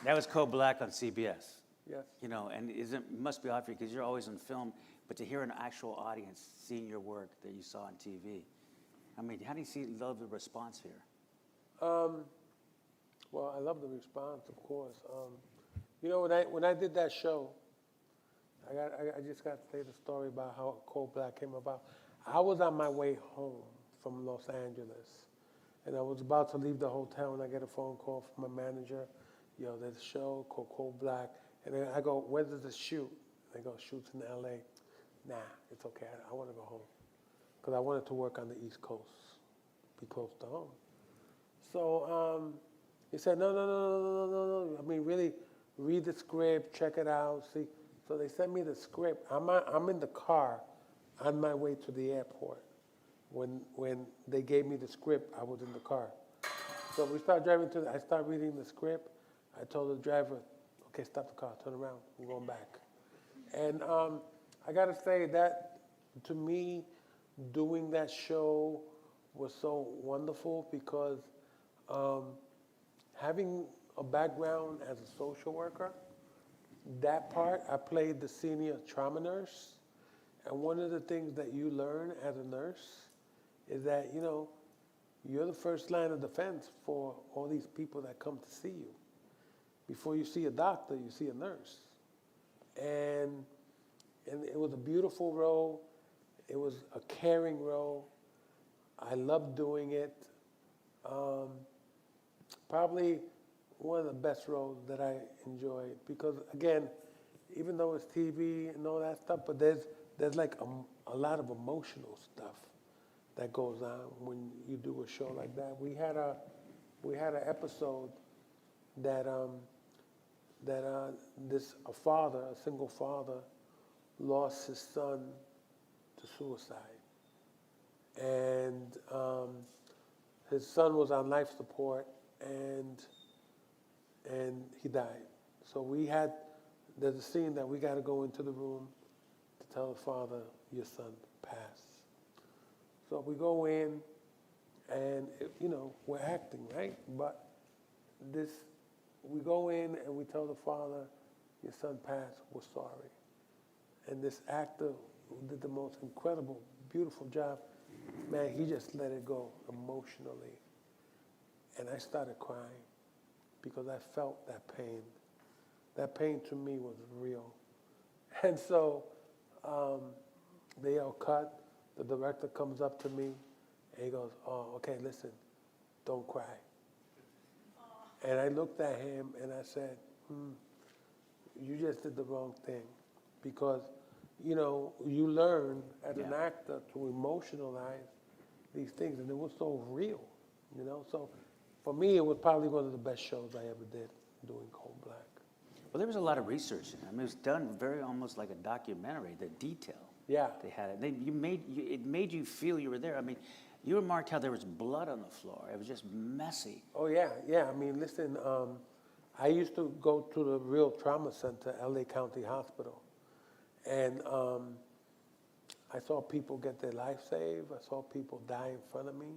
That was Code Black on CBS. Yes. You know, and it must be odd for you because you're always on film, but to hear an actual audience seeing your work that you saw on TV, I mean, how do you love the response here? Well, I love the response, of course. You know, when I did that show, I just got to say the story about how Cold Black came about. I was on my way home from Los Angeles, and I was about to leave the hotel, and I get a phone call from my manager. Yo, there's a show called Cold Black, and then I go, where does it shoot? They go, shoots in L.A. Nah, it's okay. I want to go home because I wanted to work on the East Coast, be close to home. So he said, no. I mean, really, read the script, check it out, see. So they sent me the script. I'm in the car on my way to the airport. When they gave me the script, I was in the car. So we start driving I start reading the script. I told the driver, okay, stop the car, turn around, we're going back. And I got to say that, to me, doing that show was so wonderful because having a background as a social worker, that part, I played the senior trauma nurse. And one of the things that you learn as a nurse is that, you know, you're the first line of defense for all these people that come to see you. Before you see a doctor, you see a nurse. And it was a beautiful role. It was a caring role. I loved doing it. Probably one of the best roles that I enjoyed because, again, even though it's TV and all that stuff, but there's like a lot of emotional stuff that goes on when you do a show like that. We had an episode that a single father, lost his son to suicide, and his son was on life support, and he died. So there's a scene that we got to go into the room to tell the father, your son passed. So we go in, and we're acting, right? But we go in and we tell the father, your son passed, we're sorry. And this actor who did the most incredible, beautiful job, man, he just let it go emotionally. And I started crying because I felt that pain. That pain to me was real. And so they all cut. The director comes up to me and he goes, oh, okay, listen, don't cry. And I looked at him and I said, you just did the wrong thing. Because, you learn as an actor to emotionalize these things, and it was so real, So for me, it was probably one of the best shows I ever did, doing Cold Black. Well, there was a lot of research. I mean, it was done very almost like a documentary, the detail. Yeah. They had it. It made you feel you were there. I mean, you remarked how there was blood on the floor. It was just messy. Oh, yeah. I mean, listen, I used to go to the real trauma center, LA County Hospital. And I saw people get their life saved. I saw people die in front of me.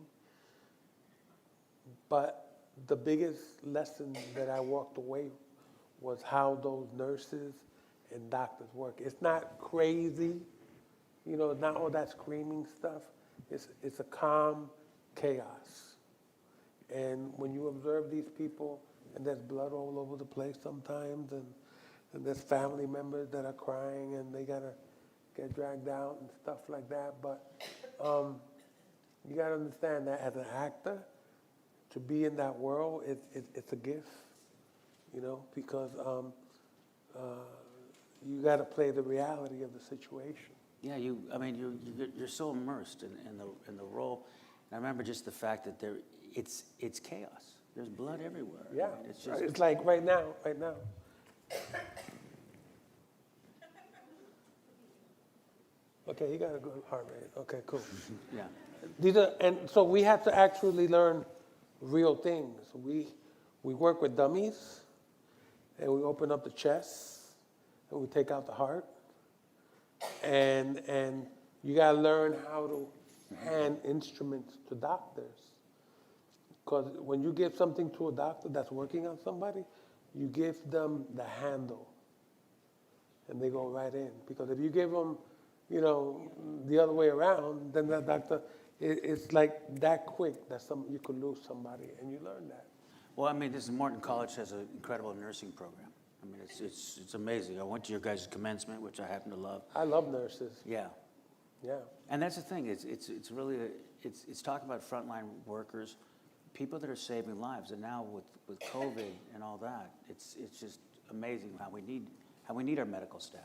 But the biggest lesson that I walked away was how those nurses and doctors work. It's not crazy, not all that screaming stuff. It's a calm chaos. And when you observe these people, and there's blood all over the place sometimes, and there's family members that are crying, and they gotta get dragged out and stuff like that. But you gotta understand that as an actor, to be in that world, it's a gift, because you got to play the reality of the situation. Yeah, you're so immersed in the role. And I remember just the fact that it's chaos. There's blood everywhere. Yeah, I mean, it's like right now. Okay, you got a good heart rate. Okay, cool. Yeah. And so we have to actually learn real things. We work with dummies, and we open up the chest, and we take out the heart, and you got to learn how to hand instruments to doctors. Because when you give something to a doctor that's working on somebody, you give them the handle, and they go right in. Because if you give them, the other way around, then that doctor, it's like that quick that you could lose somebody, and you learn that. Well, I mean, this Morton College has an incredible nursing program. I mean, it's amazing. I went to your guys' commencement, which I happen to love. I love nurses. Yeah. Yeah. And that's the thing. It's really it's talking about frontline workers, people that are saving lives. And now with COVID and all that, it's just amazing how we need our medical staff.